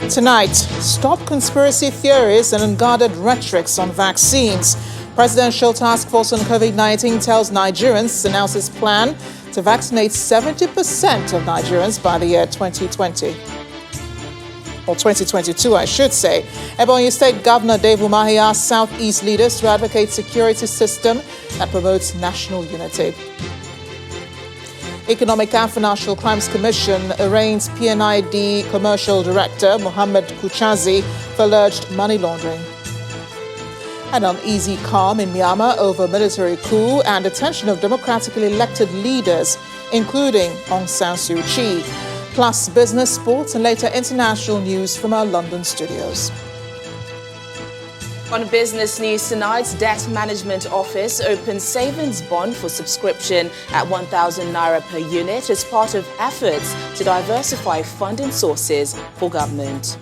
Tonight, stop conspiracy theories and unguarded rhetorics on vaccines. Presidential Task Force on COVID-19 tells Nigerians to announce its plan to vaccinate 70% of Nigerians by the year 2020. Or 2022, I should say. Ebonyi State Governor Dave Umahi asked Southeast leaders to advocate security system that promotes national unity. Economic and Financial Crimes Commission arraigns PNID Commercial Director Mohammed Kuchazi for alleged money laundering. An uneasy calm in Myanmar over military coup and detention of democratically elected leaders, including Aung San Suu Kyi. Plus business, sports, and later international news from our London studios. On business news tonight, Debt Management Office opens savings bond for subscription at 1,000 naira per unit as part of efforts to diversify funding sources for government.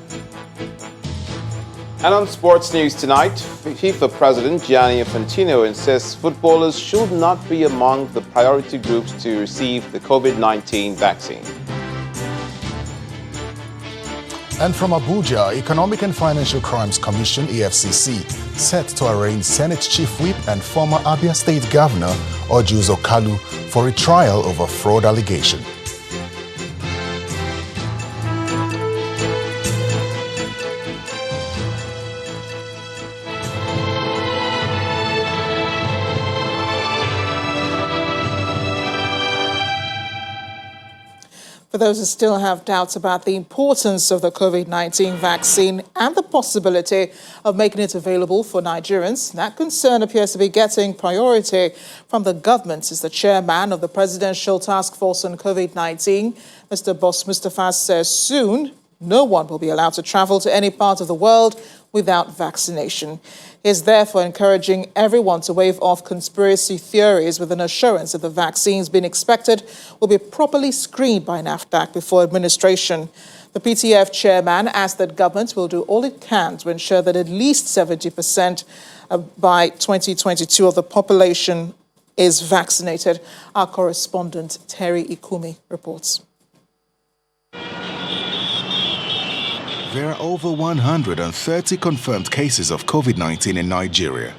And on sports news tonight, FIFA President Gianni Infantino insists footballers should not be among the priority groups to receive the COVID-19 vaccine. And from Abuja, Economic and Financial Crimes Commission, EFCC, set to arraign Senate Chief Whip and former Abia State Governor, Ojuzo Kalu, for a trial over fraud allegation. For those who still have doubts about the importance of the COVID-19 vaccine and the possibility of making it available for Nigerians, that concern appears to be getting priority from the government, as the chairman of the Presidential Task Force on COVID-19, Mr. Boss Mustafa, says soon no one will be allowed to travel to any part of the world without vaccination. He is therefore encouraging everyone to wave off conspiracy theories with an assurance that the vaccines being expected will be properly screened by NAFDAC before administration. The PTF chairman asked that government will do all it can to ensure that at least 70% by 2022 of the population is vaccinated. Our correspondent Terry Ikumi reports. There are over 130 confirmed cases of COVID-19 in Nigeria,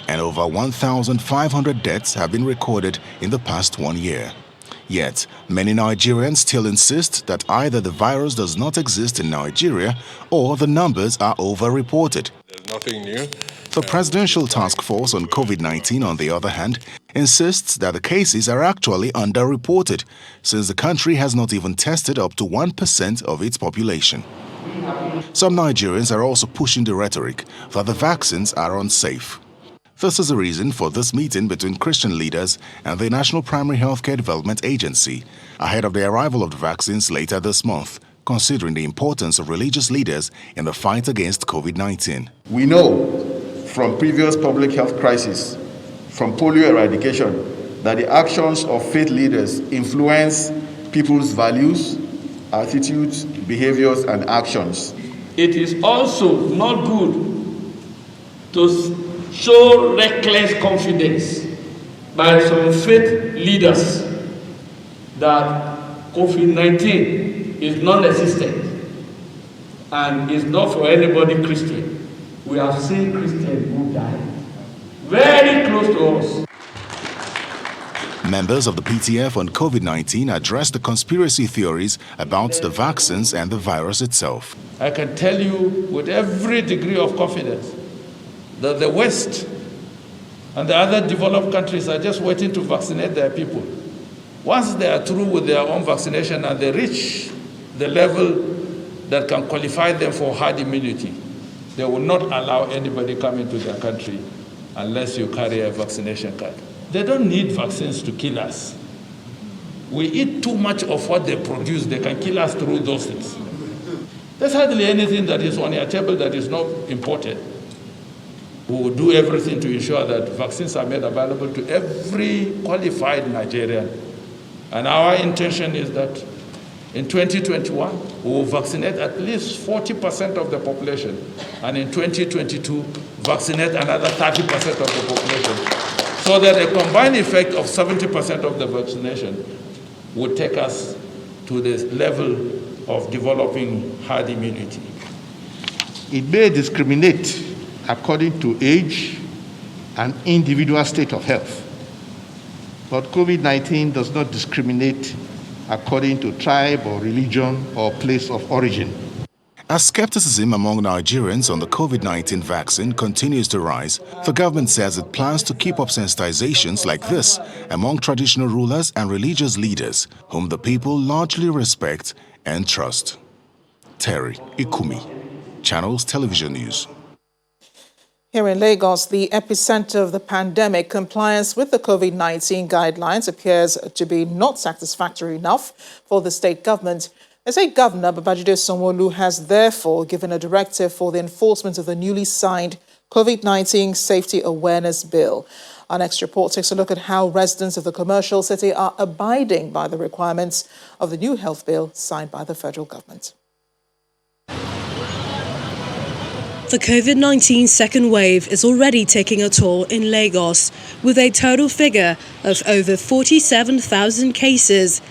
and over 1,500 deaths have been recorded in the past 1 year. Yet, many Nigerians still insist that either the virus does not exist in Nigeria or the numbers are over-reported. There's nothing new. The Presidential Task Force on COVID-19, on the other hand, insists that the cases are actually underreported, since the country has not even tested up to 1% of its population. Some Nigerians are also pushing the rhetoric that the vaccines are unsafe. This is the reason for this meeting between Christian leaders and the National Primary Healthcare Development Agency ahead of the arrival of the vaccines later this month, considering the importance of religious leaders in the fight against COVID-19. We know from previous public health crises, from polio eradication, that the actions of faith leaders influence people's values, attitudes, behaviors, and actions. It is also not good to show reckless confidence by some faith leaders that COVID-19 is non-existent and is not for anybody Christian. We have seen Christians who died very close to us. Members of the PTF on COVID-19 addressed the conspiracy theories about the vaccines and the virus itself. I can tell you with every degree of confidence that the West and the other developed countries are just waiting to vaccinate their people. Once they are through with their own vaccination and they reach the level that can qualify them for herd immunity, they will not allow anybody coming to their country unless you carry a vaccination card. They don't need vaccines to kill us. We eat too much of what they produce. They can kill us through those things. There's hardly anything that is on your table that is not imported. We will do everything to ensure that vaccines are made available to every qualified Nigerian. And our intention is that in 2021, we will vaccinate at least 40% of the population. And in 2022, vaccinate another 30% of the population. So that a combined effect of 70% of the vaccination would take us to the level of developing herd immunity. It may discriminate according to age and individual state of health. But COVID-19 does not discriminate according to tribe or religion or place of origin. As skepticism among Nigerians on the COVID-19 vaccine continues to rise, the government says it plans to keep up sensitizations like this among traditional rulers and religious leaders, whom the people largely respect and trust. Terry Ikumi, Channels Television News. Here in Lagos, the epicenter of the pandemic, compliance with the COVID-19 guidelines appears to be not satisfactory enough for the state government. The state governor, Babajide Sanwo-Olu, has therefore given a directive for the enforcement of the newly signed COVID-19 Safety Awareness Bill. Our next report takes a look at how residents of the commercial city are abiding by the requirements of the new health bill signed by the federal government. The COVID-19 second wave is already taking a toll in Lagos, with a total figure of over 47,000 cases.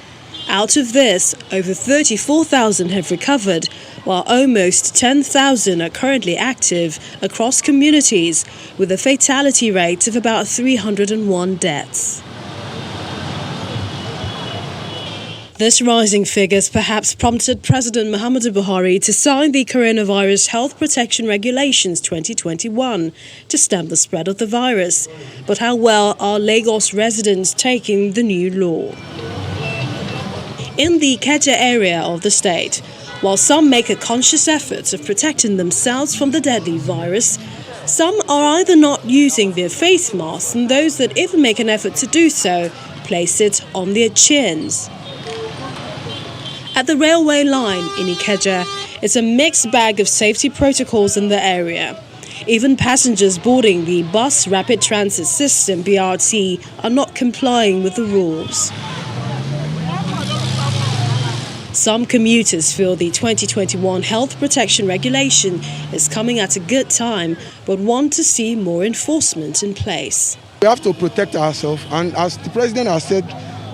Out of this, over 34,000 have recovered, while almost 10,000 are currently active across communities, with a fatality rate of about 301 deaths. This rising figures perhaps prompted President Muhammadu Buhari to sign the Coronavirus Health Protection Regulations 2021 to stem the spread of the virus. But how well are Lagos residents taking the new law? In the Ikeja area of the state, while some make a conscious effort of protecting themselves from the deadly virus, some are either not using their face masks, and those that even make an effort to do so place it on their chins. At the railway line in Ikeja, it's a mixed bag of safety protocols in the area. Even passengers boarding the Bus Rapid Transit System (BRT) are not complying with the rules. Some commuters feel the 2021 Health Protection Regulation is coming at a good time, but want to see more enforcement in place. We have to protect ourselves, and as the president has said,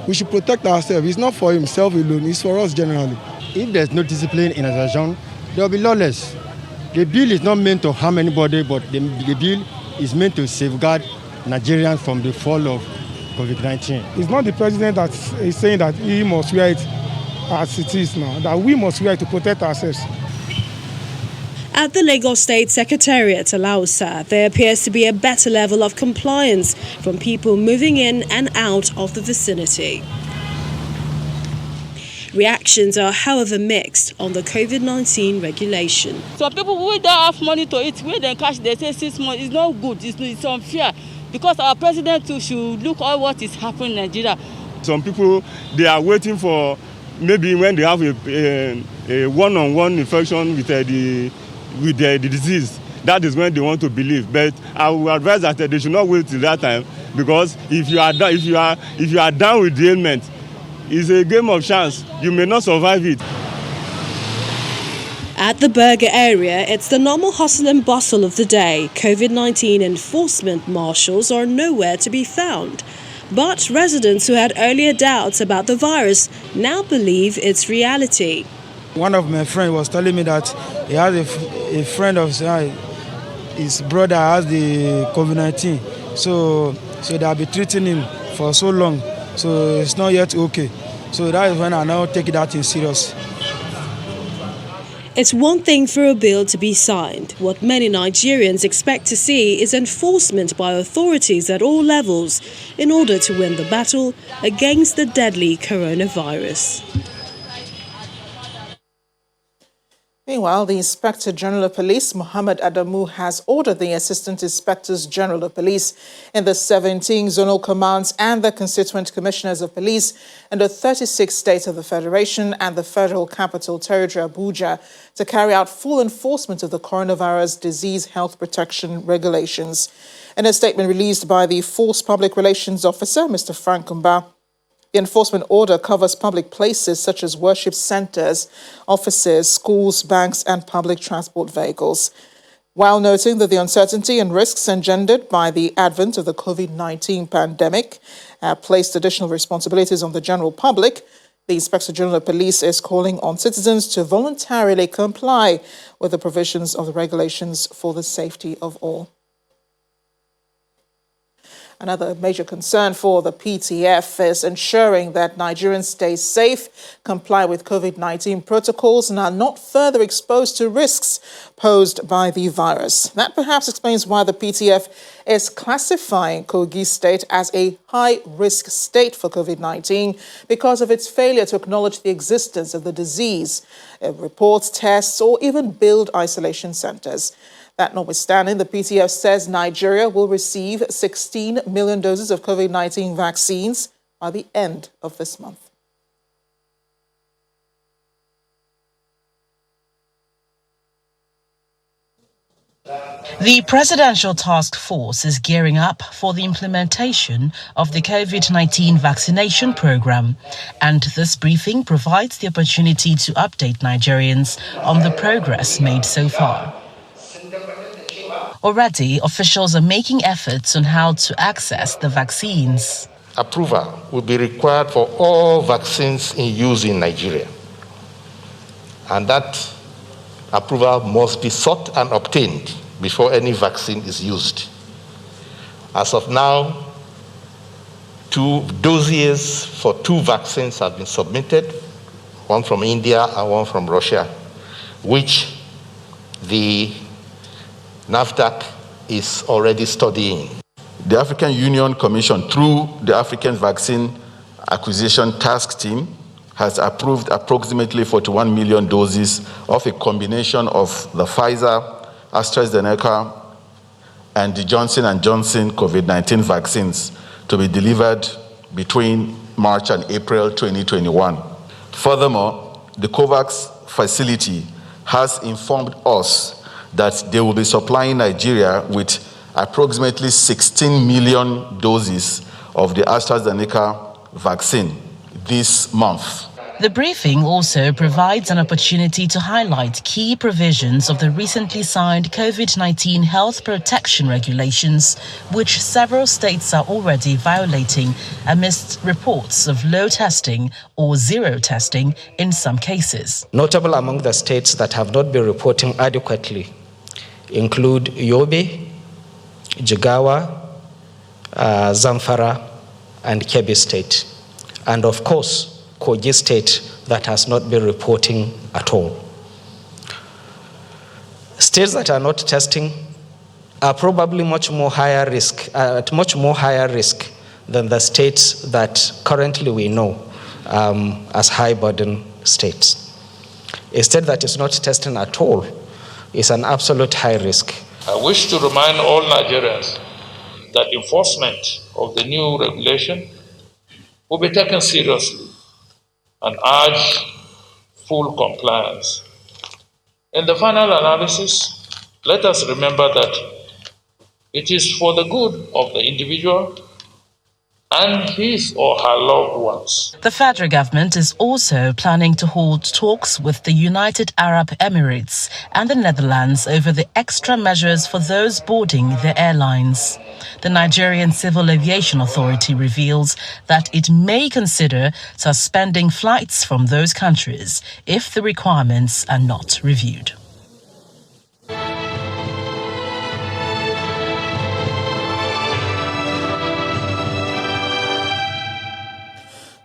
we should protect ourselves. It's not for himself alone, it's for us generally. If there's no discipline in a nation, there will be lawless. The bill is not meant to harm anybody, but the bill is meant to safeguard Nigerians from the fall of COVID-19. It's not the president that is saying that he must wear it as it is now, that we must wear it to protect ourselves. At the Lagos State Secretariat, Alausa, there appears to be a better level of compliance from people moving in and out of the vicinity. Reactions are, however, mixed on the COVID-19 regulation. Some people who don't have money to eat, when they cash, they say 6 months. It's not good, it's unfair, because our president too should look at what is happening in Nigeria. Some people, they are waiting for maybe when they have a one-on-one infection with the disease. That is when they want to believe. But I will advise that they should not wait till that time, because if you are down with the ailment, it's a game of chance. You may not survive it. At the Burger area, it's the normal hustle and bustle of the day. COVID-19 enforcement marshals are nowhere to be found. But residents who had earlier doubts about the virus now believe it's reality. One of my friends was telling me that he has a friend of his brother has the COVID-19. So they'll be treating him for so long. So it's not yet okay. So that is when I now take that in serious. It's one thing for a bill to be signed. What many Nigerians expect to see is enforcement by authorities at all levels in order to win the battle against the deadly coronavirus. Meanwhile, the Inspector General of Police, Mohammed Adamu, has ordered the Assistant Inspectors General of Police in the 17 zonal commands and the constituent commissioners of police in the 36 states of the Federation and the Federal Capital Territory, Abuja, to carry out full enforcement of the coronavirus disease health protection regulations. In a statement released by the Force Public Relations Officer, Mr. Frank Mba, the enforcement order covers public places such as worship centers, offices, schools, banks, and public transport vehicles. While noting that the uncertainty and risks engendered by the advent of the COVID-19 pandemic placed additional responsibilities on the general public, The Inspector General of Police is calling on citizens to voluntarily comply with the provisions of the regulations for the safety of all. Another major concern for the PTF is ensuring that Nigerians stay safe, comply with COVID-19 protocols, and are not further exposed to risks posed by the virus. That perhaps explains why the PTF is classifying Kogi State as a high-risk state for COVID-19 because of its failure to acknowledge the existence of the disease, report tests, or even build isolation centers. That notwithstanding, the PTF says Nigeria will receive 16 million doses of COVID-19 vaccines by the end of this month. The Presidential Task Force is gearing up for the implementation of the COVID-19 vaccination program, and this briefing provides the opportunity to update Nigerians on the progress made so far. Already, officials are making efforts on how to access the vaccines. Approval will be required for all vaccines in use in Nigeria, and that approval must be sought and obtained before any vaccine is used. As of now, 2 dossiers for 2 vaccines have been submitted, one from India and one from Russia, which the NAFDAC is already studying. The African Union Commission, through the African Vaccine Acquisition Task Team, has approved approximately 41 million doses of a combination of the Pfizer, AstraZeneca, and the Johnson & Johnson COVID-19 vaccines to be delivered between March and April 2021. Furthermore, the COVAX facility has informed us that they will be supplying Nigeria with approximately 16 million doses of the AstraZeneca vaccine this month. The briefing also provides an opportunity to highlight key provisions of the recently signed COVID-19 health protection regulations, which several states are already violating amidst reports of low testing or zero testing in some cases. Notable among the states that have not been reporting adequately include Yobe, Jigawa, Zamfara, and Kebbi State. And of course, Kogi State that has not been reporting at all. States that are not testing are probably at much more higher risk than the states that currently we know as high burden states. A state that is not testing at all is an absolute high risk. I wish to remind all Nigerians that enforcement of the new regulation will be taken seriously and urge full compliance. In the final analysis, let us remember that it is for the good of the individual and his or her loved ones. The federal government is also planning to hold talks with the United Arab Emirates and the Netherlands over the extra measures for those boarding their airlines. The Nigerian Civil Aviation Authority reveals that it may consider suspending flights from those countries if the requirements are not reviewed.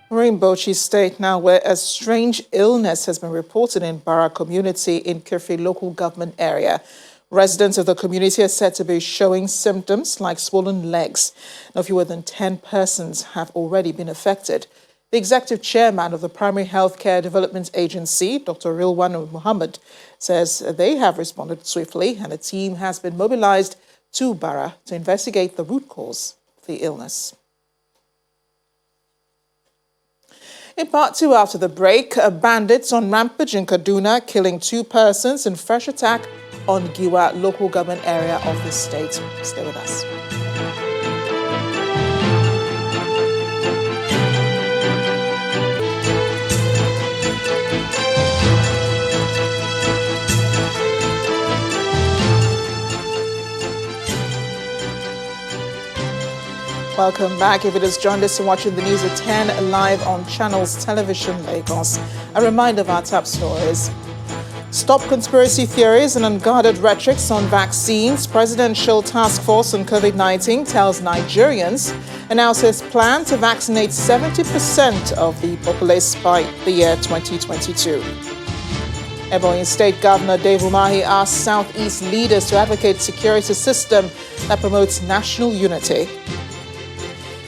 We're in Bauchi State now, where a strange illness has been reported in Bara community in Kirfi local government area. Residents of the community are said to be showing symptoms like swollen legs. Now, fewer than 10 persons have already been affected. The executive chairman of the Primary Healthcare Development Agency, Dr. Rilwan Muhammad, says they have responded swiftly and a team has been mobilized to Bara to investigate the root cause of the illness. In part 2 after the break, bandits on rampage in Kaduna killing 2 persons in fresh attack on Giwa local government area of the state. Stay with us. Welcome back. If it has joined us, you're watching the news at 10 live on Channels Television Lagos. A reminder of our top stories. Stop conspiracy theories and unguarded rhetorics on vaccines. Presidential Task Force on COVID-19 tells Nigerians, announces plan to vaccinate 70% of the populace by the year 2022. Ebonyi State Governor Dave Umahi asked Southeast leaders to advocate security system that promotes national unity.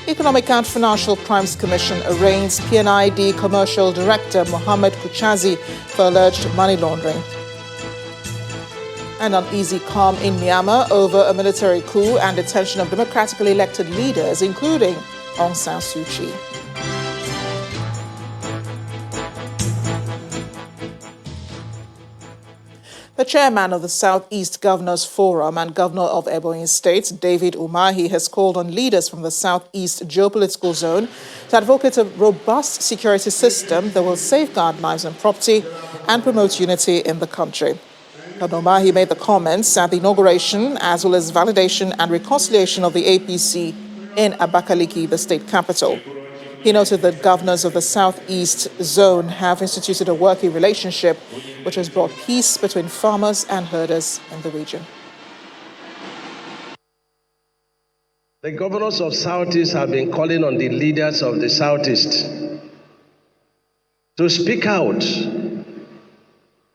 Economic and Financial Crimes Commission arraigns PNID Commercial Director Mohammed Kuchazi for alleged money laundering. An uneasy calm in Myanmar over a military coup and detention of democratically elected leaders, including Aung San Suu Kyi. The chairman of the Southeast Governors Forum and governor of Ebonyi State, David Umahi, has called on leaders from the Southeast geopolitical zone to advocate a robust security system that will safeguard lives and property and promote unity in the country. Governor Umahi made the comments at the inauguration as well as validation and reconciliation of the APC in Abakaliki, the state capital. He noted that governors of the Southeast zone have instituted a working relationship which has brought peace between farmers and herders in the region. The governors of Southeast have been calling on the leaders of the Southeast to speak out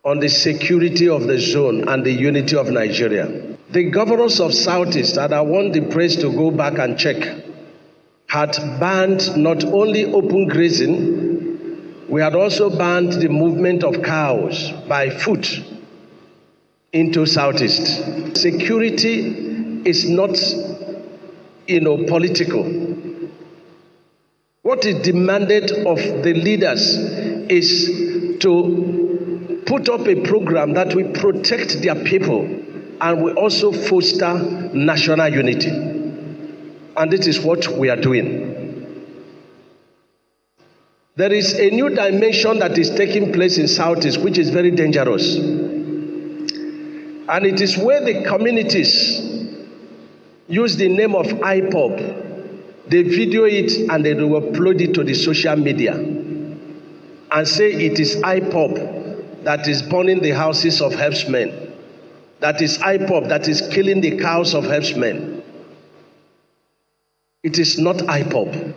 on the security of the zone and the unity of Nigeria. The governors of Southeast, and I want the press to go back and check, had banned not only open grazing, we had also banned the movement of cows by foot into Southeast. Security is not, political. What is demanded of the leaders is to put up a program that will protect their people and will also foster national unity. And this is what we are doing. There is a new dimension that is taking place in Southeast, which is very dangerous. And it is where the communities use the name of IPOB, they video it and they will upload it to the social media and say it is IPOB that is burning the houses of herdsmen. That is IPOB that is killing the cows of herdsmen. It is not IPOB.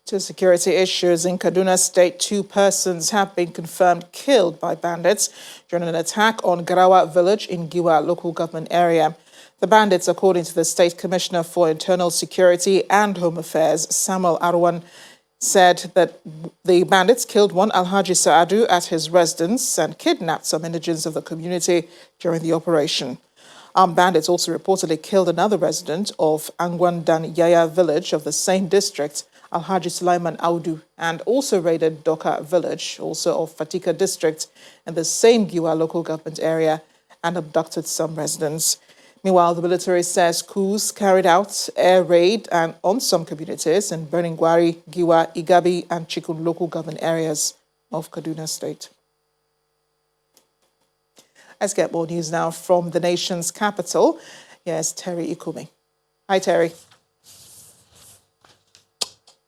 To security issues in Kaduna State, 2 persons have been confirmed killed by bandits during an attack on Garawa village in Giwa local government area. The bandits, according to the State Commissioner for Internal Security and Home Affairs, Samuel Arwan, said that the bandits killed one Alhaji Saadu at his residence and kidnapped some indigents of the community during the operation. Armed bandits also reportedly killed another resident of Angwandan Yaya village of the same district, Alhaji Sulaiman Audu, and also raided Doka village, also of Fatika district, in the same Giwa local government area, and abducted some residents. Meanwhile, the military says coups carried out air raid on some communities in Berningwari, Giwa, Igabi, and Chikun local government areas of Kaduna State. Let's get more news now from the nation's capital. Yes, Terry Ikumi. Hi, Terry.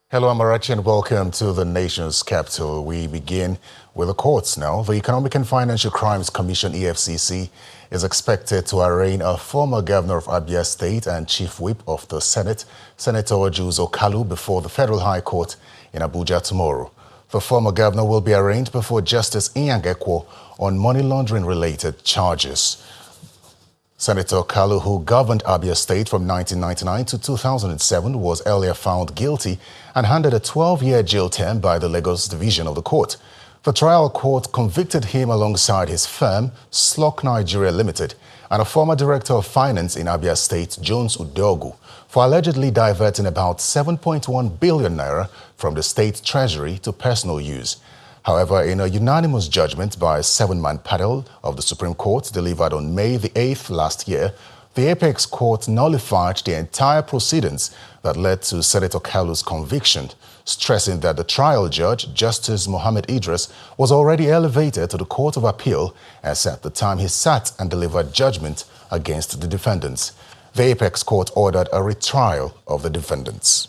Hello, Amarachi, and welcome to the nation's capital. We begin with the courts now. The Economic and Financial Crimes Commission, EFCC, is expected to arraign a former governor of Abia State and chief whip of the Senate, Senator Juzo Kalu, before the Federal High Court in Abuja tomorrow. The former governor will be arraigned before Justice Inyang Ekwo on money laundering-related charges. Senator Kalu, who governed Abia State from 1999 to 2007, was earlier found guilty and handed a 12-year jail term by the Lagos Division of the court. The trial court convicted him alongside his firm, Slock Nigeria Limited, and a former director of finance in Abia State, Jones Udogu, for allegedly diverting about 7.1 billion naira from the state treasury to personal use. However, in a unanimous judgment by a 7-man panel of the Supreme Court delivered on May the 8th last year, the Apex Court nullified the entire proceedings that led to Senator Kalu's conviction, stressing that the trial judge, Justice Mohammed Idris, was already elevated to the Court of Appeal as at the time he sat and delivered judgment against the defendants. The Apex Court ordered a retrial of the defendants.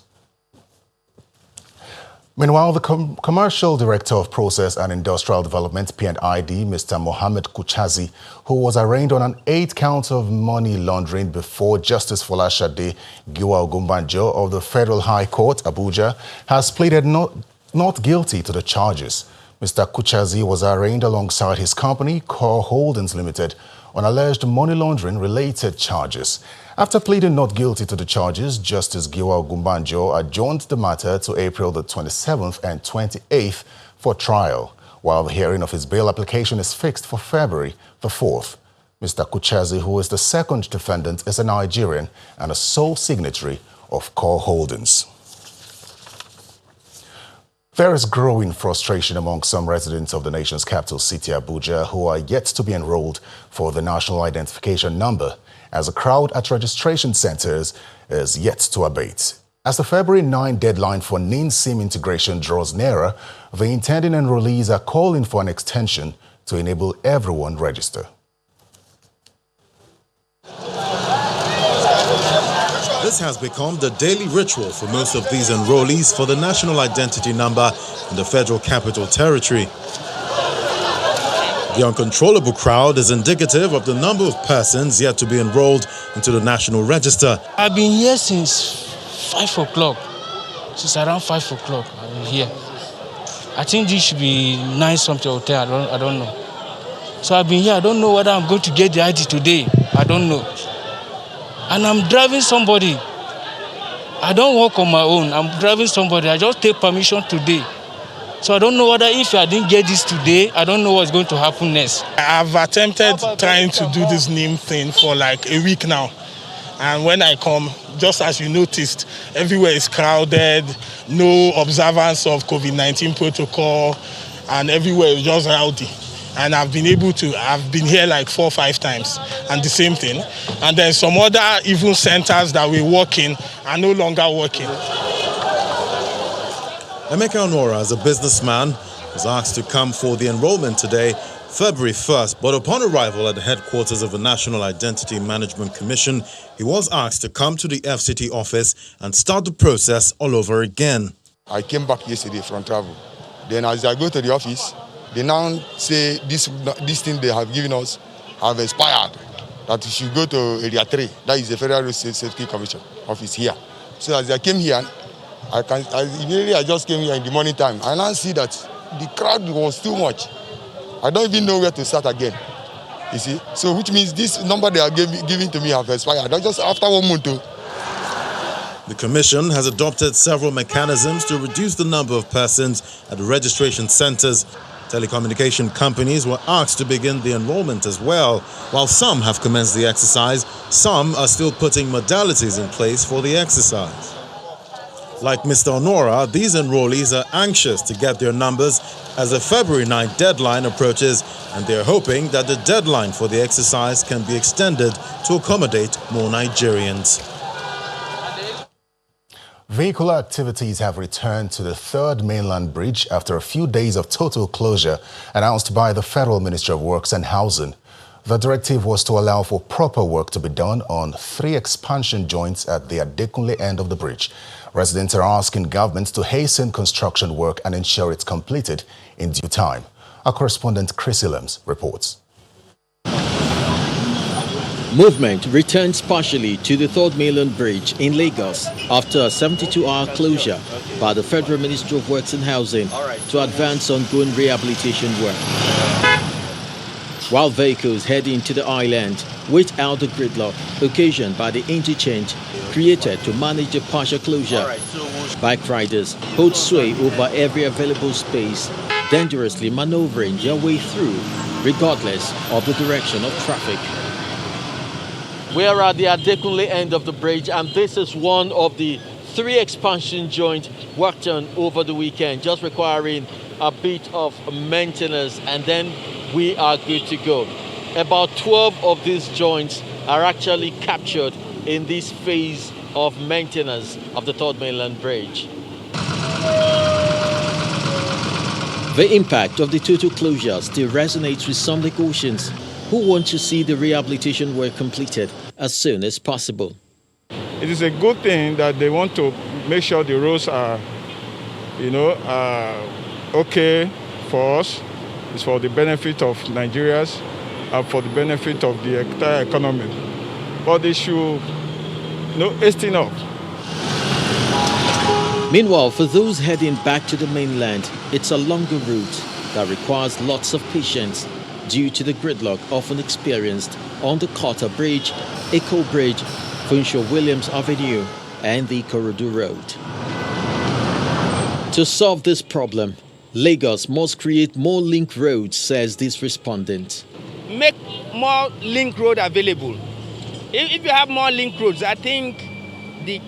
Meanwhile, the Commercial Director of Process and Industrial Development, P&ID, Mr. Mohammed Kuchazi, who was arraigned on an 8 counts of money laundering before Justice Folashade Giwa Ogumbanjo of the Federal High Court, Abuja, has pleaded not guilty to the charges. Mr. Kuchazi was arraigned alongside his company, Core Holdings Limited, on alleged money laundering-related charges. After pleading not guilty to the charges, Justice Giwa Ogumbanjo adjourned the matter to April the 27th and 28th for trial, while the hearing of his bail application is fixed for February the 4th. Mr. Kuchazi, who is the second defendant, is a Nigerian and a sole signatory of Core Holdings. There is growing frustration among some residents of the nation's capital city, Abuja, who are yet to be enrolled for the national identification number, as the crowd at registration centers is yet to abate. As the February 9 deadline for NIN-SIM integration draws nearer, the intending enrollees are calling for an extension to enable everyone register. This has become the daily ritual for most of these enrollees for the national identity number in the Federal Capital Territory. The uncontrollable crowd is indicative of the number of persons yet to be enrolled into the National Register. I've been here since 5 o'clock. Since around 5 o'clock, I've been here. I think this should be 9 something hotel. I don't know. So I've been here. I don't know whether I'm going to get the ID today. I don't know. And I'm driving somebody. I don't work on my own. I'm driving somebody. I just take permission today. So I don't know whether if I didn't get this today, I don't know what's going to happen next. I've attempted trying to do this NIM thing for like a week now. And when I come, just as you noticed, everywhere is crowded, no observance of COVID-19 protocol, and everywhere is just rowdy. And I've been here like 4 or 5 times, and the same thing. And then some other even centers that we work in are no longer working. Emeka Onora, as a businessman, was asked to come for the enrollment today, February 1st, but upon arrival at the headquarters of the National Identity Management Commission, he was asked to come to the FCT office and start the process all over again. I came back yesterday from travel. Then as I go to the office, they now say this thing they have given us have expired, that we should go to Area 3, that is the Federal Road Safety Commission office here. So as I came here, I just came here in the morning time, and I see that the crowd was too much. I don't even know where to start again, you see. So which means this number they are giving to me have expired, not just after 1 month. The Commission has adopted several mechanisms to reduce the number of persons at the registration centers. Telecommunication companies were asked to begin the enrollment as well. While some have commenced the exercise, some are still putting modalities in place for the exercise. Like Mr. Onora, these enrollees are anxious to get their numbers as the February 9 deadline approaches, and they're hoping that the deadline for the exercise can be extended to accommodate more Nigerians. Vehicular activities have returned to the 3rd Mainland Bridge after a few days of total closure announced by the Federal Ministry of Works and Housing. The directive was to allow for proper work to be done on 3 expansion joints at the Adekunle end of the bridge. Residents are asking government to hasten construction work and ensure it's completed in due time. Our correspondent Chris Illems reports. Movement returns partially to the 3rd Mainland Bridge in Lagos after a 72-hour closure by the Federal Ministry of Works and Housing to advance ongoing rehabilitation work. While vehicles heading to the island wait out the gridlock occasioned by the interchange created to manage the partial closure, bike riders hold sway over every available space, dangerously maneuvering their way through regardless of the direction of traffic. We are at the Adekunle end of the bridge, and this is one of the 3 expansion joints worked on over the weekend, just requiring a bit of maintenance, and then we are good to go. About 12 of these joints are actually captured in this phase of maintenance of the 3rd Mainland Bridge. The impact of the total closure still resonates with some Lagosians, who want to see the rehabilitation work completed as soon as possible. It is a good thing that they want to make sure the roads are, okay for us. It's for the benefit of Nigerians and for the benefit of the entire economy. But they should hasten up. Meanwhile, for those heading back to the mainland, it's a longer route that requires lots of patience due to the gridlock often experienced on the Carter Bridge, Echo Bridge, Funshaw Williams Avenue, and the Ikorodu Road. To solve this problem, Lagos must create more link roads, says this respondent. Make more link road available. If you have more link roads, I think the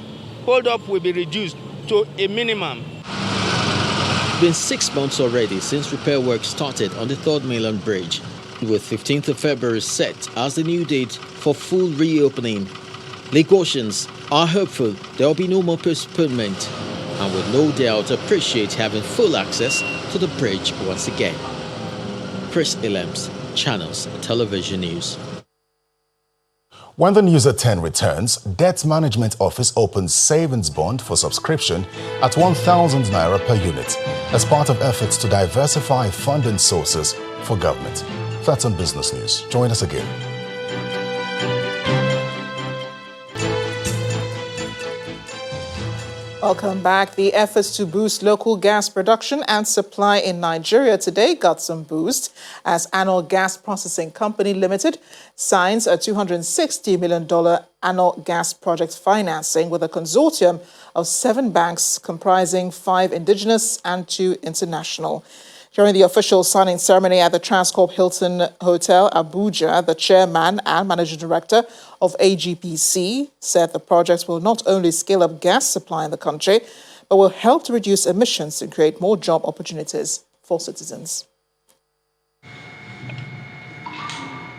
hold-up will be reduced to a minimum. It's been 6 months already since repair work started on the 3rd Mainland Bridge, with 15th of February set as the new date for full reopening. Lagosians are hopeful there will be no more postponement and will no doubt appreciate having full access to the bridge once again. Chris Illems, Channels Television News. When the news at 10 returns, Debt Management Office opens savings bond for subscription at 1,000 naira per unit as part of efforts to diversify funding sources for government. That's on Business News. Join us again. Welcome back. The efforts to boost local gas production and supply in Nigeria today got some boost as Annual Gas Processing Company Limited signs a $260 million annual gas project financing with a consortium of 7 banks comprising 5 indigenous and 2 international. During the official signing ceremony at the Transcorp Hilton Hotel, Abuja, the chairman and managing director of AGPC said the project will not only scale up gas supply in the country, but will help to reduce emissions and create more job opportunities for citizens.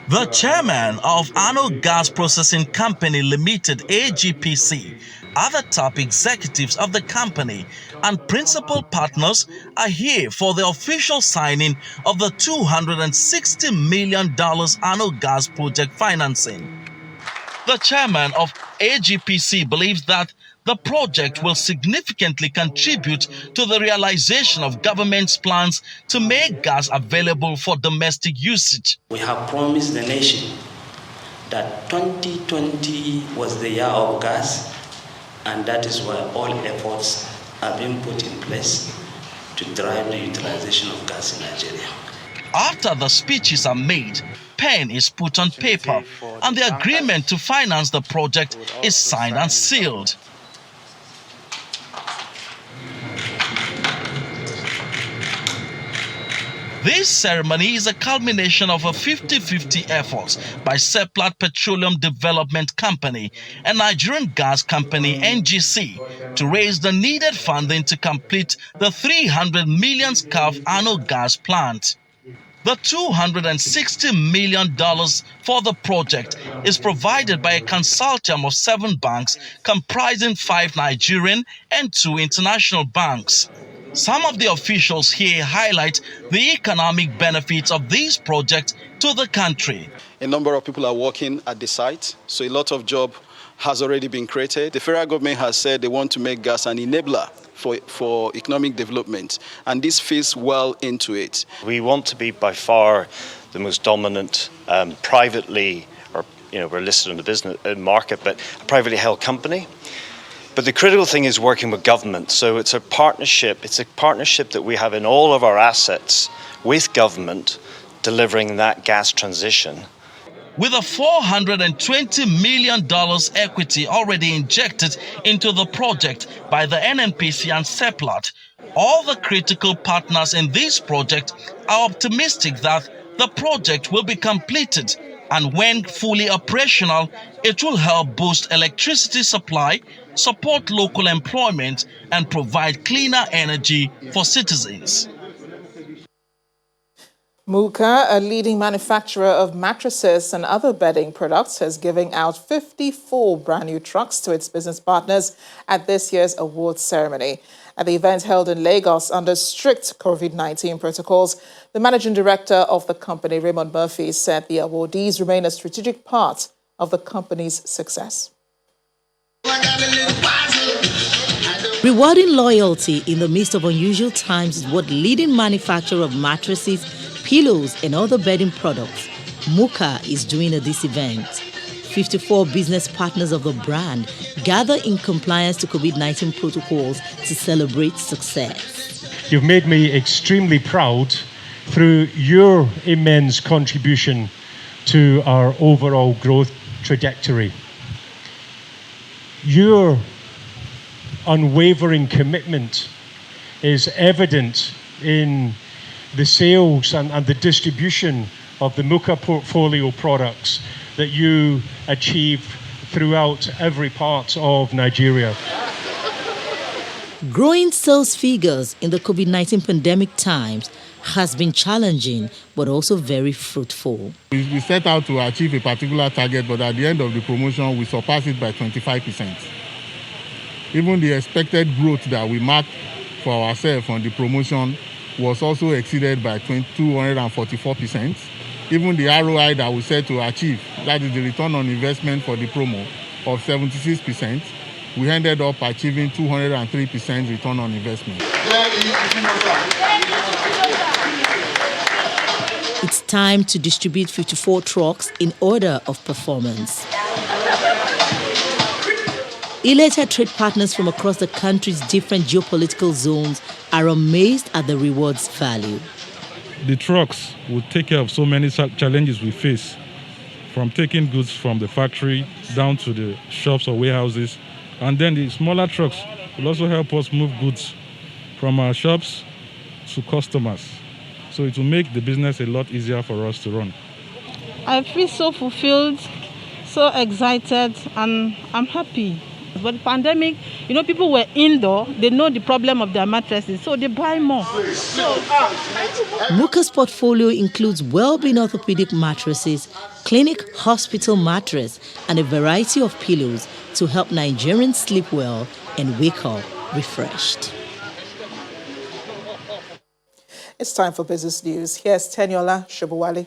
The chairman of Annual Gas Processing Company Limited, AGPC, other top executives of the company and principal partners are here for the official signing of the $260 million annual gas project financing. The chairman of AGPC believes that the project will significantly contribute to the realization of government's plans to make gas available for domestic usage. We have promised the nation that 2020 was the year of gas, and that is why all efforts are being put in place to drive the utilization of gas in Nigeria. After the speeches are made, pen is put on paper, and the agreement to finance the project is signed and sealed. This ceremony is a culmination of a 50-50 efforts by Seplat Petroleum Development Company and Nigerian Gas Company NGC to raise the needed funding to complete the 300 million scarf annual gas plant. The $260 million for the project is provided by a consortium of 7 banks comprising 5 Nigerian and 2 international banks. Some of the officials here highlight the economic benefits of this project to the country. A number of people are working at the site, so a lot of job has already been created. The federal government has said they want to make gas an enabler for economic development, and this fits well into it. We want to be by far the most dominant privately, or we're listed in the business market, but a privately held company. But the critical thing is working with government. So it's a partnership. It's a partnership that we have in all of our assets with government, delivering that gas transition. With a $420 million equity already injected into the project by the NNPC and Seplat, all the critical partners in this project are optimistic that the project will be completed, and when fully operational, it will help boost electricity supply, support local employment, and provide cleaner energy for citizens. Muka, a leading manufacturer of mattresses and other bedding products, is giving out 54 brand new trucks to its business partners at this year's awards ceremony. At the event held in Lagos under strict COVID-19 protocols, the managing director of the company, Raymond Murphy, said the awardees remain a strategic part of the company's success. Rewarding loyalty in the midst of unusual times is what leading manufacturer of mattresses, pillows and other bedding products, Momoh, is doing at this event. 54 business partners of the brand gather in compliance to COVID-19 protocols to celebrate success. You've made me extremely proud through your immense contribution to our overall growth trajectory. Your unwavering commitment is evident in the sales and the distribution of the Momoh portfolio products that you achieve throughout every part of Nigeria. Growing sales figures in the COVID-19 pandemic times has been challenging but also very fruitful. We set out to achieve a particular target, but at the end of the promotion, we surpassed it by 25%. Even the expected growth that we marked for ourselves on the promotion was also exceeded by 244%. Even the ROI that we set to achieve, that is the return on investment for the promo of 76%, we ended up achieving 203% return on investment. It's time to distribute 54 trucks in order of performance. Elated trade partners from across the country's different geopolitical zones are amazed at the rewards value. The trucks will take care of so many challenges we face, from taking goods from the factory down to the shops or warehouses. And then the smaller trucks will also help us move goods from our shops to customers. So it will make the business a lot easier for us to run. I feel so fulfilled, so excited, and I'm happy. But the pandemic, people were indoor, they know the problem of their mattresses, so they buy more. Momoh's portfolio includes well-being orthopedic mattresses, clinic hospital mattress, and a variety of pillows to help Nigerians sleep well and wake up refreshed. It's time for business news. Here's Teniola Shobowale.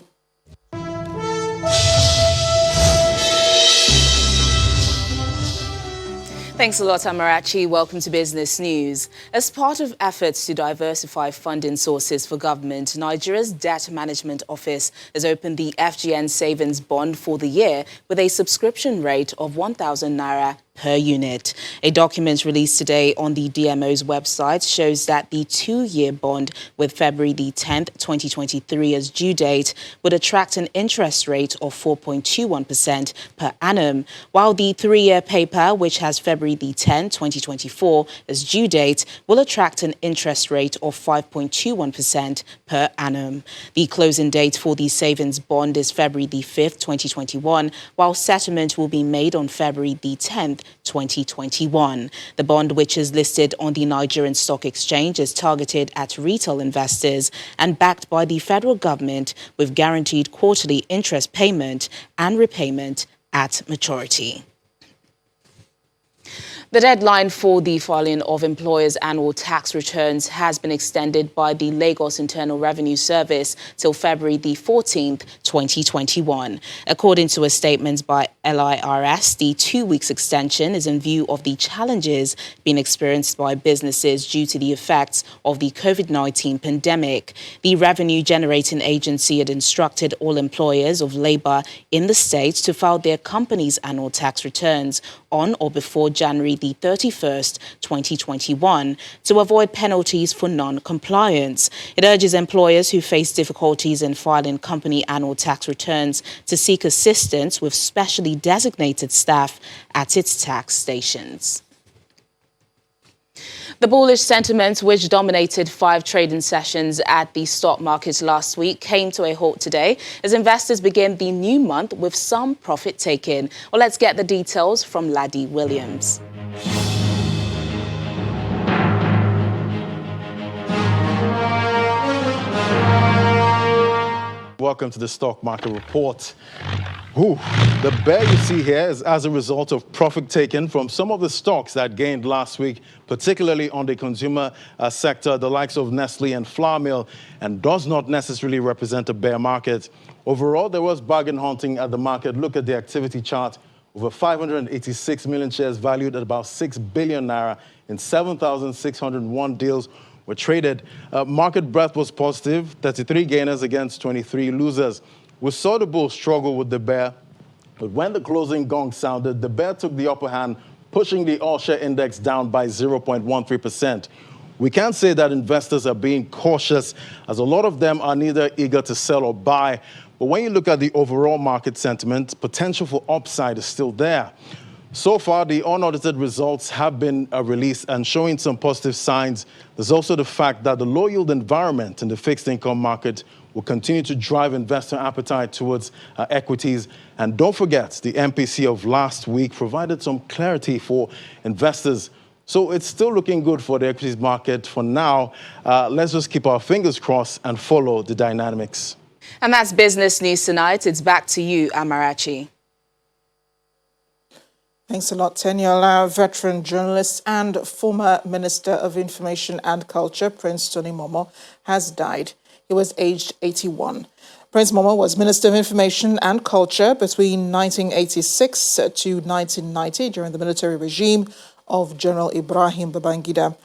Thanks a lot, Amarachi. Welcome to Business News. As part of efforts to diversify funding sources for government, Nigeria's Debt Management Office has opened the FGN Savings Bond for the year with a subscription rate of 1,000 naira per unit. A document released today on the DMO's website shows that the 2-year bond with February the 10th, 2023 as due date would attract an interest rate of 4.21% per annum, while the 3-year paper, which has February the 10th, 2024 as due date, will attract an interest rate of 5.21% per annum. The closing date for the savings bond is February the 5th, 2021, while settlement will be made on February the 10th, 2021. The bond, which is listed on the Nigerian Stock Exchange, is targeted at retail investors and backed by the federal government with guaranteed quarterly interest payment and repayment at maturity. The deadline for the filing of employers' annual tax returns has been extended by the Lagos Internal Revenue Service till February the 14th, 2021. According to a statement by LIRS, the 2-week extension is in view of the challenges being experienced by businesses due to the effects of the COVID-19 pandemic. The revenue-generating agency had instructed all employers of labor in the state to file their company's annual tax returns on or before January the 31st, 2021, to avoid penalties for non-compliance. It urges employers who face difficulties in filing company annual tax returns to seek assistance with specially designated staff at its tax stations. The bullish sentiment, which dominated 5 trading sessions at the stock market last week, came to a halt today as investors begin the new month with some profit taking. Well, let's get the details from Laddie Williams. Welcome to the Stock Market Report. The bear you see here is as a result of profit taken from some of the stocks that gained last week, particularly on the consumer sector, the likes of Nestle and Flour Mill, and does not necessarily represent a bear market. Overall, there was bargain hunting at the market. Look at the activity chart. Over 586 million shares valued at about 6 billion naira in 7,601 deals were traded. Market breadth was positive, 33 gainers against 23 losers. We saw the bull struggle with the bear, but when the closing gong sounded, the bear took the upper hand, pushing the all-share index down by 0.13%. We can't say that investors are being cautious, as a lot of them are neither eager to sell or buy. But when you look at the overall market sentiment, potential for upside is still there. So far, the unaudited results have been released and showing some positive signs. There's also the fact that the low-yield environment in the fixed income market will continue to drive investor appetite towards equities. And don't forget, the MPC of last week provided some clarity for investors. So it's still looking good for the equities market for now. Let's just keep our fingers crossed and follow the dynamics. And that's business news tonight. It's back to you, Amarachi. Thanks a lot, Teniola. Veteran journalist and former Minister of Information and Culture, Prince Tony Momoh, has died. He was aged 81. Prince Momoh was Minister of Information and Culture between 1986 to 1990 during the military regime of General Ibrahim Babangida.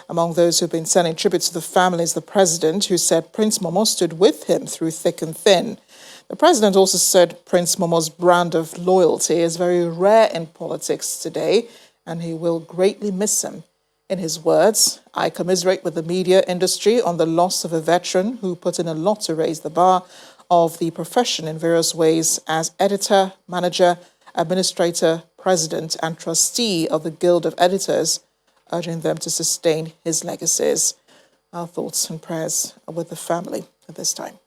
Among those who've been sending tribute to the family is the president, who said Prince Momoh stood with him through thick and thin. The president also said Prince Momoh's brand of loyalty is very rare in politics today, and he will greatly miss him. In his words, I commiserate with the media industry on the loss of a veteran who put in a lot to raise the bar of the profession in various ways as editor, manager, administrator, president, and trustee of the Guild of Editors, urging them to sustain his legacies. Our thoughts and prayers are with the family at this time.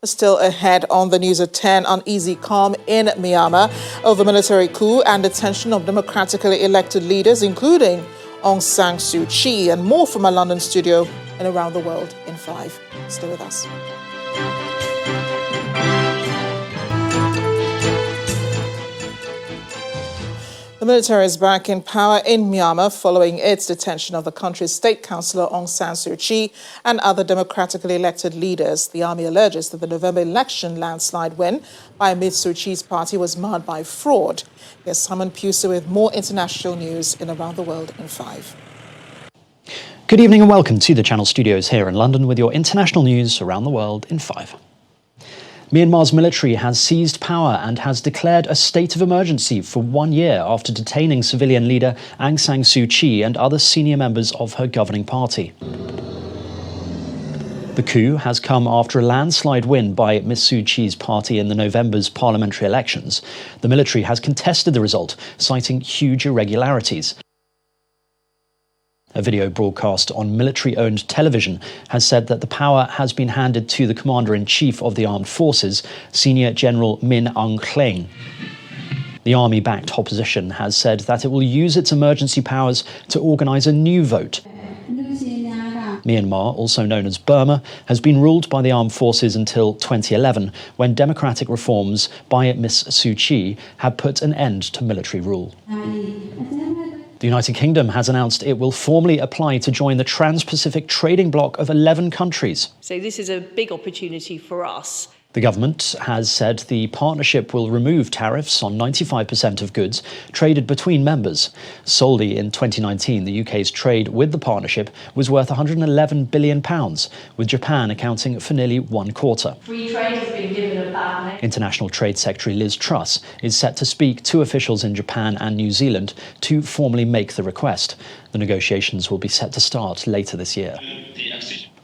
Still ahead on the news at 10, uneasy calm in Myanmar over military coup and detention of democratically elected leaders, including Aung San Suu Kyi, and more from our London studio and around the world in 5. Stay with us. The military is back in power in Myanmar following its detention of the country's state councillor Aung San Suu Kyi and other democratically elected leaders. The army alleges that the November election landslide win by Ms. Suu Kyi's party was marred by fraud. Here's Simon Pusey with more international news in Around the World in 5. Good evening and welcome to the Channel Studios here in London with your international news around the world in 5. Myanmar's military has seized power and has declared a state of emergency for 1 year after detaining civilian leader Aung San Suu Kyi and other senior members of her governing party. The coup has come after a landslide win by Ms. Suu Kyi's party in the November's parliamentary elections. The military has contested the result, citing huge irregularities. A video broadcast on military-owned television has said that the power has been handed to the Commander-in-Chief of the Armed Forces, Senior General Min Aung Hlaing. The army-backed opposition has said that it will use its emergency powers to organise a new vote. Myanmar, also known as Burma, has been ruled by the armed forces until 2011, when democratic reforms by Ms. Suu Kyi had put an end to military rule. The United Kingdom has announced it will formally apply to join the Trans-Pacific trading bloc of 11 countries. So this is a big opportunity for us. The government has said the partnership will remove tariffs on 95% of goods traded between members. Solely in 2019, the UK's trade with the partnership was worth £111 billion, with Japan accounting for nearly 1/4. Free trade has been given a bad name. International Trade Secretary Liz Truss is set to speak to officials in Japan and New Zealand to formally make the request. The negotiations will be set to start later this year.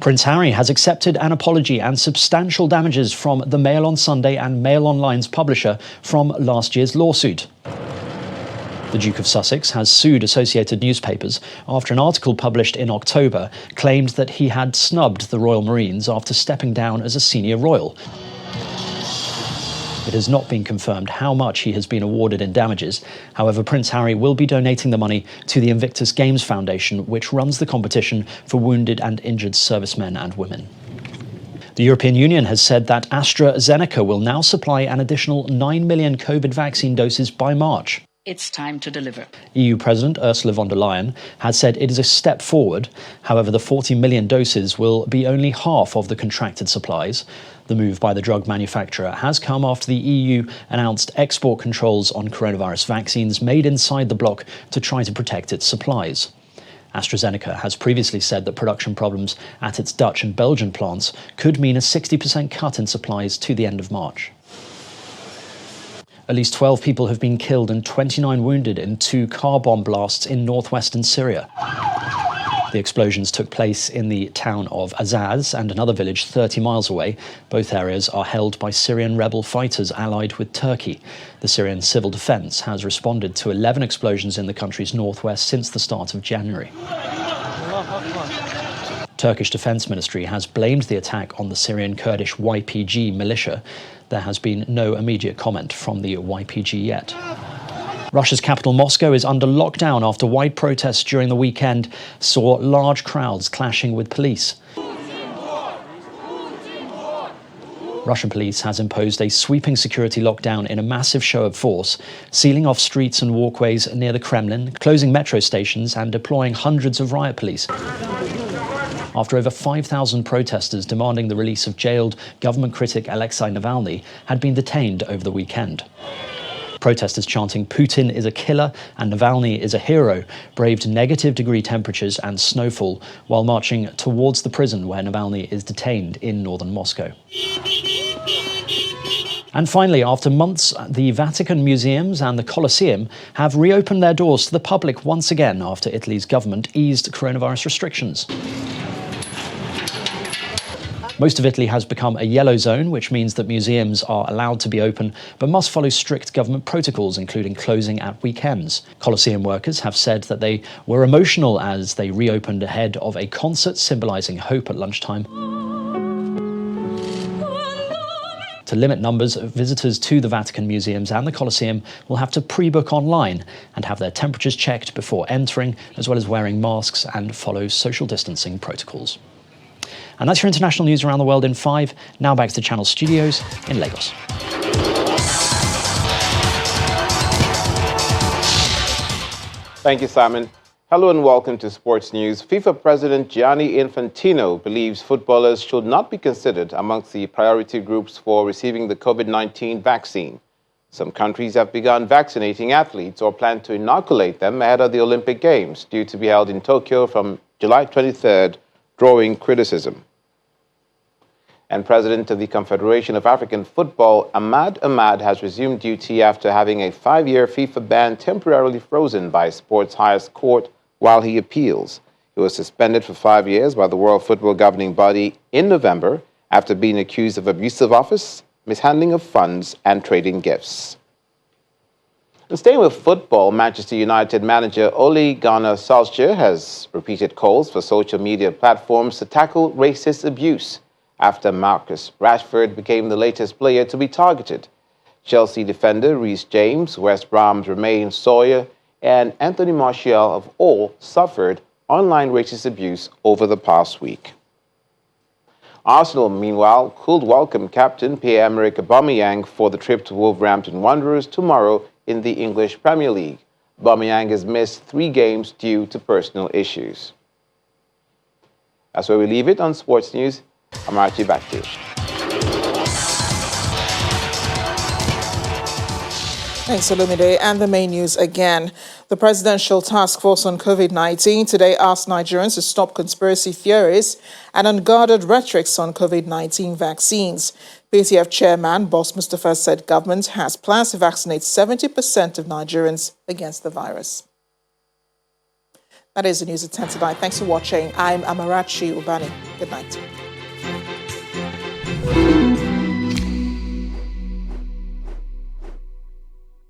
Prince Harry has accepted an apology and substantial damages from the Mail on Sunday and Mail Online's publisher from last year's lawsuit. The Duke of Sussex has sued Associated Newspapers after an article published in October claimed that he had snubbed the Royal Marines after stepping down as a senior royal. It has not been confirmed how much he has been awarded in damages. However, Prince Harry will be donating the money to the Invictus Games Foundation, which runs the competition for wounded and injured servicemen and women. The European Union has said that AstraZeneca will now supply an additional 9 million COVID vaccine doses by March. It's time to deliver. EU President Ursula von der Leyen has said it is a step forward. However, the 40 million doses will be only half of the contracted supplies. The move by the drug manufacturer has come after the EU announced export controls on coronavirus vaccines made inside the bloc to try to protect its supplies. AstraZeneca has previously said that production problems at its Dutch and Belgian plants could mean a 60% cut in supplies to the end of March. At least 12 people have been killed and 29 wounded in 2 car bomb blasts in northwestern Syria. The explosions took place in the town of Azaz and another village 30 miles away. Both areas are held by Syrian rebel fighters allied with Turkey. The Syrian civil defense has responded to 11 explosions in the country's northwest since the start of January. Turkish Defense Ministry has blamed the attack on the Syrian Kurdish YPG militia. There has been no immediate comment from the YPG yet. Russia's capital Moscow is under lockdown after wide protests during the weekend saw large crowds clashing with police. Russian police has imposed a sweeping security lockdown in a massive show of force, sealing off streets and walkways near the Kremlin, closing metro stations and deploying hundreds of riot police. After over 5,000 protesters demanding the release of jailed government critic Alexei Navalny had been detained over the weekend. Protesters chanting "Putin is a killer" and "Navalny is a hero" braved negative degree temperatures and snowfall while marching towards the prison where Navalny is detained in northern Moscow. And finally, after months, the Vatican museums and the Colosseum have reopened their doors to the public once again after Italy's government eased coronavirus restrictions. Most of Italy has become a yellow zone, which means that museums are allowed to be open but must follow strict government protocols, including closing at weekends. Colosseum workers have said that they were emotional as they reopened ahead of a concert symbolising hope at lunchtime. To limit numbers of visitors to the Vatican museums and the Colosseum will have to pre-book online and have their temperatures checked before entering, as well as wearing masks and follow social distancing protocols. And that's your international news around the world in 5. Now back to the Channel studios in Lagos. Thank you, Simon. Hello and welcome to Sports News. FIFA President Gianni Infantino believes footballers should not be considered amongst the priority groups for receiving the COVID-19 vaccine. Some countries have begun vaccinating athletes or plan to inoculate them ahead of the Olympic Games, due to be held in Tokyo from July 23rd, drawing criticism. And President of the Confederation of African Football, Ahmad Ahmad, has resumed duty after having a 5-year FIFA ban temporarily frozen by sport's highest court while he appeals. He was suspended for 5 years by the World Football Governing Body in November after being accused of abuse of office, mishandling of funds, and trading gifts. And staying with football, Manchester United manager Ole Gunnar Solskjaer has repeated calls for social media platforms to tackle racist abuse after Marcus Rashford became the latest player to be targeted. Chelsea defender Reece James, West Brom's Romain Sawyer, and Anthony Martial have all suffered online racist abuse over the past week. Arsenal, meanwhile, could welcome captain Pierre-Emerick Aubameyang for the trip to Wolverhampton Wanderers tomorrow in the English Premier League. Aubameyang has missed 3 games due to personal issues. That's where we leave it on Sports News. I'm Archie, back to you. Thanks, Olumide. And the main news again. The Presidential Task Force on COVID-19 today asked Nigerians to stop conspiracy theories and unguarded rhetorics on COVID-19 vaccines. PTF Chairman Boss Mustafa said government has plans to vaccinate 70% of Nigerians against the virus. That is the news at 10 tonight. Thanks for watching. I'm Amarachi Ubani. Good night.